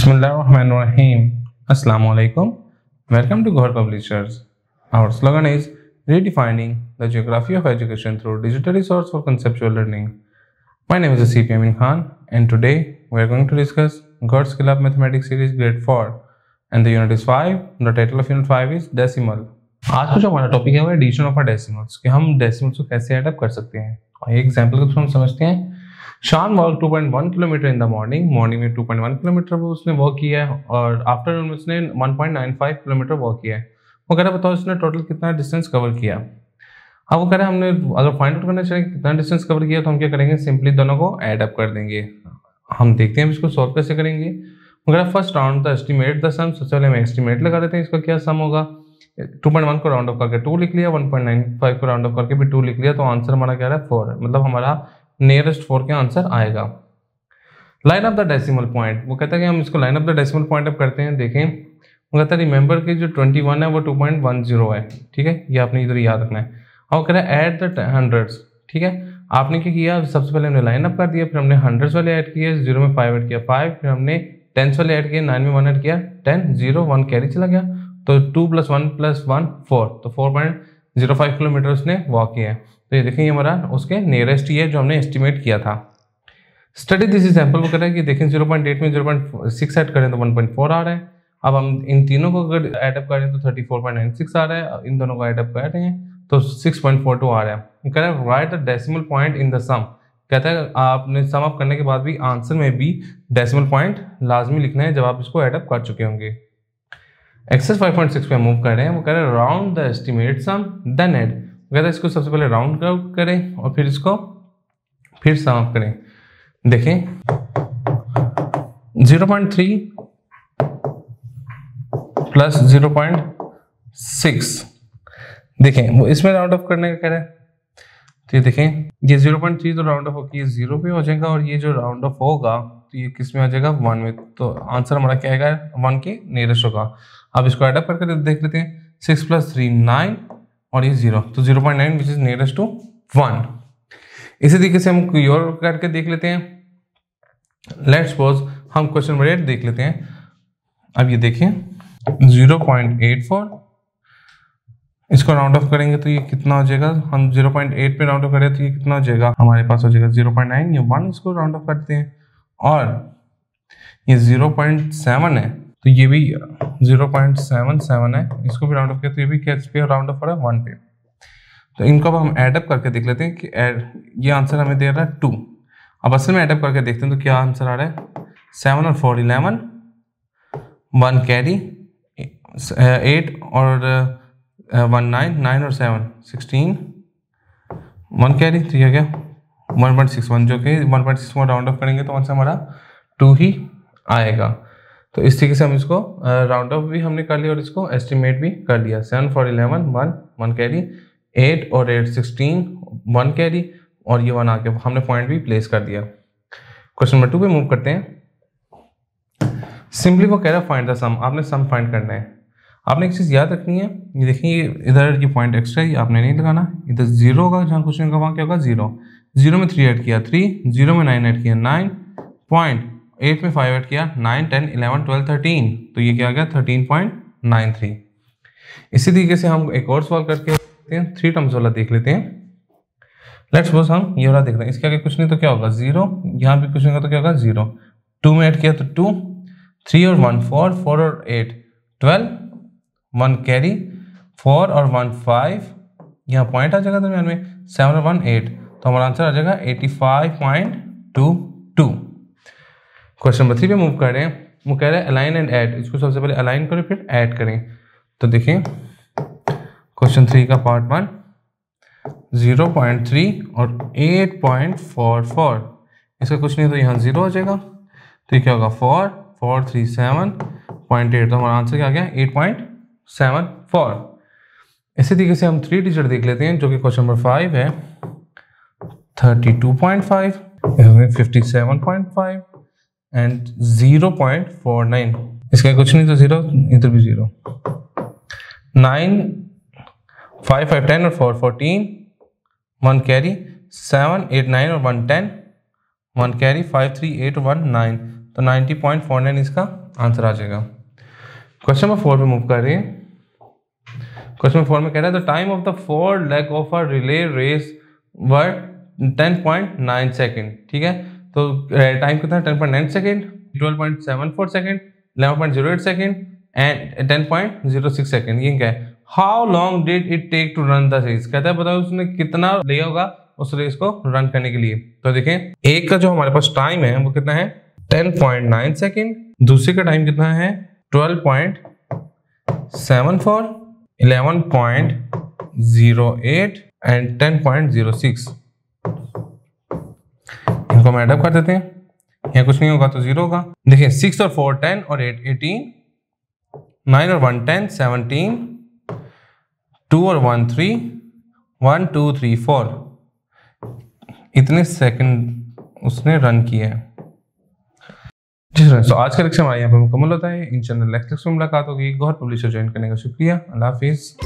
Bismillahirrahmanirrahim. Assalamualaikum. Welcome to Ghor Publishers. Our slogan is redefining the geography of education through digital resource for conceptual learning. My name is CP Amin Khan, and today we are going to discuss Ghor Skill Up Mathematics Series Grade 4, and the unit is 5. The title of unit 5 is Decimal. आज का जो हमारा topic है वो addition of decimals, कि हम decimals को कैसे ऐड अप कर सकते हैं। एक एग्जांपल के थ्रू हम समझते हैं। शान walk 2.1 kilometre in the morning में 2.1 किलोमीटर वो उसने वॉक किया है, और आफ्टरनून में उसने 1.95 किलोमीटर वॉक किया है। वो कह रहा है बताओ उसने टोटल कितना डिस्टेंस कवर किया। अब वो कह रहा है हमने अगर फाइंड आउट करना चाहिए कितना डिस्टेंस कवर किया, तो हम क्या करेंगे, सिंपली दोनों को ऐड अप कर देंगे। हम देखते हैं इसको सॉल्व कैसे करेंगे। वो कह रहा है first round the estimate the sum. सबसे पहले हम एस्टिमेट लगा देते हैं इसका क्या सम होगा। 2.1 को राउंड ऑफ करके 2 लिख लिया, 1.95 को राउंड ऑफ करके भी 2 लिख लिया, तो आंसर हमारा क्या है 4, मतलब हमारा नियरेस्ट 4 का आंसर आएगा। Line of the decimal point, वो कहता है कि हम इसको line of the decimal point up करते हैं। देखें वो कहता है रिमेंबर कि जो 21 है वो 2.10 है, ठीक है, ये आपने इधर याद रखना है। और कह रहा है ऐड द हंड्रेड्स, ठीक है। आपने क्या किया, सबसे पहले हमने लाइन अप कर दिया, फिर हमने हंड्रेड्स वाले ऐड किए, 0 में 5 ऐड किया 5, फिर हमने टेंस वाले ऐड किए, 9 में 1 ऐड किया 10, 0 1 कैरी चला गया, तो 2 + 1 + 1 4, तो 4.05 किलोमीटर उसने वॉक किया है। तो ये देखें ये हमारा उसके नियरेस्ट ही है जो हमने एस्टिमेट किया था। स्टडी दिस एग्जांपल वो कह रहा है कि देखें 0.8 में 0.6 ऐड करें तो 1.4 आ रहा है। अब हम इन तीनों को अगर ऐडअप करें तो 34.96 आ रहा है, इन दोनों को ऐडअप कर रहे हैं तो 6.42 आ रहा है। कह रहा है write the decimal point in the sum. कहता है आपने सम अप करने के बाद भी आंसर में भी डेसिमल पॉइंट लाजमी लिखना है जब आप इसको ऐडअप कर चुके होंगे। एक्सरसाइज 5.6 पे मूव कर रहे हैं। वो कह रहे हैं round the estimate sum then add. कहता है इसको सबसे पहले राउंड आउट करें और फिर इसको फिर सम अप करें। देखें 0.3 + 0.6, देखें वो इसमें राउंड ऑफ करने का कह रहा है। तो ये देखें ये 0.3 तो राउंड ऑफ होकर 0 पे हो जाएगा, और ये जो राउंड ऑफ होगा तो ये किस में आ जाएगा 1 में, तो आंसर हमारा क्या आएगा 1 के नियरेस्ट होगा। अब इसको ऐड अप करके देख लेते हैं। 6 + 3 9 और ये 0, तो 0.9 विच इज नियरेस्ट टू 1। इसी तरीके से हम कोई और करके देख लेते हैं। लेट्स सपोज हम क्वेश्चन नंबर 8 देख लेते हैं। अब ये देखें 0.84, इसको राउंड ऑफ करेंगे तो ये कितना हो जाएगा। हम 0.8 पे राउंड ऑफ करें तो ये कितना हो जाएगा हमारे पास हो जाएगा 0.9 या 1। इसको राउंड ऑफ करते हैं, और ये 0.7 है तो ये भी 0.77 है, इसको भी राउंड ऑफ किया तो ये भी किस पे राउंड ऑफ हो रहा है 1 पे। तो इनको अब हम ऐडअप करके देख लेते हैं कि ये आंसर हमें दे रहा है 2। अब असल में ऐडअप करके देखते हैं तो क्या आंसर आ रहा है 7 और 4 11, 1 कैरी 8 और 1 9, 9 और 7 16, 1 कैरी, तो ये क्या 1.61, जो कि 1.61 राउंड ऑफ करेंगे तो आंसर हमारा 2 ही आएगा। तो इस तरीके से हम इसको राउंड ऑफ भी हमने कर लिया और इसको एस्टिमेट भी कर लिया। 7 4 11 1 कैरी, 8 और 8 16 1 कैरी, और ये 1 आके हमने पॉइंट भी प्लेस कर दिया। क्वेश्चन नंबर 2 पे मूव करते हैं। सिंपली वो कह रहा है फाइंड द सम। आपने सम फाइंड करना है। आपने एक चीज़ याद रखनी है, ये देखिए इधर ये पॉइंट एक्स्ट्रा है, आपने नहीं लगाना। इधर 0 होगा जहाँ क्वेश्चन का, वहाँ क्या होगा 0। 0 में 3 ऐड किया 3, 0 में 9 ऐड किया 9, पॉइंट 8 में 5 ऐड किया 9 10 11 12 13, तो ये क्या आ गया 13.93। इसी तरीके से हम एक और सवाल करके देखते हैं। 3 टर्म्स वाला देख लेते हैं। लेट्स सपोज हम ये वाला देख रहे हैं, इसके आगे कुछ नहीं तो क्या होगा 0, यहाँ भी कुछ नहीं होगा तो क्या होगा 0। 2 में ऐड किया तो 2, 3 और 1 4, 4 और 8 12, 1 कैरी 4 और 1 5, यहाँ पॉइंट आ जाएगा दरमियान में 7 और 1 8, तो हमारा आंसर आ जाएगा 85.22। क्वेश्चन नंबर 3 पे मूव कर रहे हैं। वो कह रहे हैं अलाइन एंड ऐड। इसको सबसे पहले अलाइन करें फिर ऐड करें। तो देखें क्वेश्चन 3 का पार्ट 1 0.3 और 8.44, इसका कुछ नहीं तो यहाँ 0 हो जाएगा, तो ये क्या होगा 4 4 3 7.8, तो हमारा आंसर क्या आ गया 8.74। इसी तरीके से हम 3 डिजिट देख लेते हैं, जो कि क्वेश्चन नंबर 5 है। 32.5, 57.5 एंड 0.49, इसका कुछ नहीं तो 0, इधर भी 0। 9 5 5 10 और 4 14, 1 कैरी 7 8 9 और 1 10, 1 कैरी 5 3 8 1 9, तो 90.49 इसका आंसर आ जाएगा। क्वेश्चन नंबर 4 पे मूव कर रहे हैं। क्वेश्चन नंबर 4 में कह रहा है the time of the 4 leg of a relay race were 10.9 second. ठीक है, तो टाइम कितना है 10.9 second, 12.74 second, 11.08 second and 10.06 second. ये क्या है, how long did it take to run the race. कहता है बताओ उसने कितना लिया होगा उस रेस को रन करने के लिए। तो देखें एक का जो हमारे पास टाइम है वो कितना है 10.9 सेकेंड, दूसरे का टाइम कितना है 12.74, 11.08 एंड 10.06। इनको हम एडअप कर देते हैं, यहाँ कुछ नहीं होगा तो 0 होगा। देखिए 6 और 4 10 और 8 18, 9 और 1 10 17, 2 और 1 3, 1 2 3 4, इतने सेकंड उसने रन किए हैं। जी फ्रेंड्स, तो आज का लेक्चर हमारे यहाँ पर मुकम्मल होता है। इन चैनल नेक्स्ट लेक्चर में मुलाकात होगी। गौर पब्लिशर ज्वाइन करने का शुक्रिया। अल्लाह हाफिज़।